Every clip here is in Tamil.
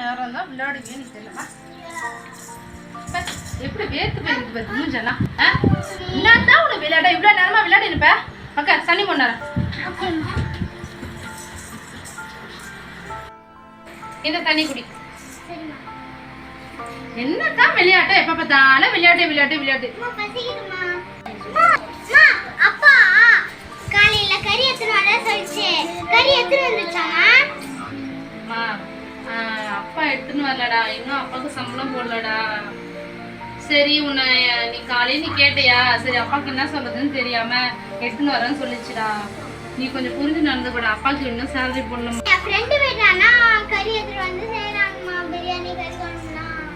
நேரம் தான் விளையாடுவே நீ தெரியலமா எப்படி வேர்த்து போயிருக்கு பாரு மூஞ்செல்லாம் என்னதான் உனக்கு விளையாட இவ்வளோ நேரமா விளையாடினுப்ப அக்கா தண்ணி கொண்டார இந்த தண்ணி குடி என்னதான் விளையாட்ட எப்ப பார்த்தாலும் விளையாட்டு விளையாட்டு விளையாட்டு அப்பா காலையில கறி எடுத்துட்டு வர சொல்லிச்சு கறி எடுத்துட்டு வந்துச்சாமா அப்பா எடுத்துன்னு வரலடா இன்னும் அப்பாவுக்கு சம்பளம் போடலடா சரி உன்னை நீ காலையில் நீ கேட்டியா சரி அப்பாவுக்கு என்ன சொல்றதுன்னு தெரியாம எடுத்துன்னு வரேன்னு சொல்லிச்சுடா நீ கொஞ்சம் புரிஞ்சு நடந்துக்கூட அப்பாவுக்கு இன்னும் சேலரி போடணும் என் ஃப்ரெண்டு வீட்டானா கறி எடுத்துட்டு வந்து செய்யறாங்கம்மா பிரியாணி கறி குழம்புலாம்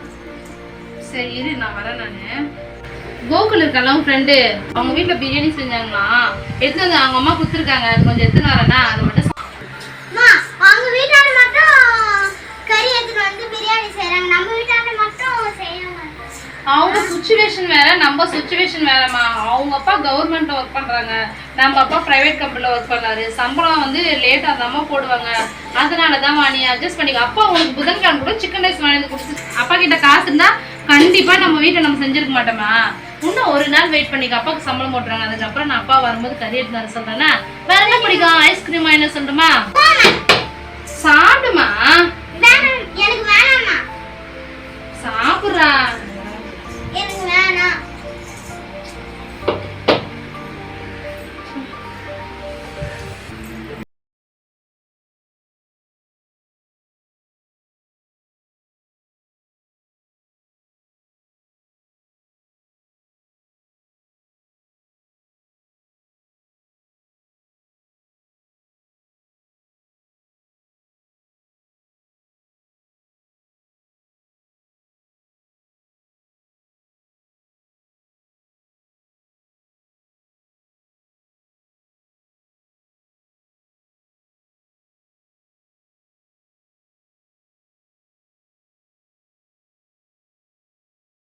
சரி இரு நான் வரேன் நானு கோகுல் இருக்கலாம் ஃப்ரெண்டு அவங்க வீட்டில் பிரியாணி செஞ்சாங்களா எடுத்து வந்து அவங்க அம்மா கொடுத்துருக்காங்க அது கொஞ்சம் எடுத்துன்னு வரேன்னா அது மட்டும் அவங்க வீட்டான மட்டும் கறி எடுத்துட்டு வந்து பிரியாணி செய்யறாங்க நம்ம வீட்டான மட்டும் செய்யறாங்க அவங்க சுச்சுவேஷன் வேற நம்ம சுச்சுவேஷன் வேறம்மா அவங்க அப்பா கவர்மெண்ட்ல ஒர்க் பண்றாங்க நம்ம அப்பா பிரைவேட் கம்பெனில ஒர்க் பண்ணாரு சம்பளம் வந்து லேட்டா தான் போடுவாங்க அதனாலதான் நீ அட்ஜஸ்ட் பண்ணிக்க அப்பா உனக்கு புதன்கிழமை கூட சிக்கன் ரைஸ் வாங்கி கொடுத்து அப்பா கிட்ட காசு இருந்தா கண்டிப்பா நம்ம வீட்டை நம்ம செஞ்சிருக்க மாட்டோமா இன்னும் ஒரு நாள் வெயிட் பண்ணிக்க அப்பாவுக்கு சம்பளம் போட்டுறாங்க அதுக்கப்புறம் நான் அப்பா வரும்போது கறி எடுத்து சொல்றேன்னா வேற என்ன பிடிக்கும் ஐஸ்கிரீமா என்ன சொல்லுமா சாப்பிடுமா எனக்கு வேணாமா சாப்பிடுறா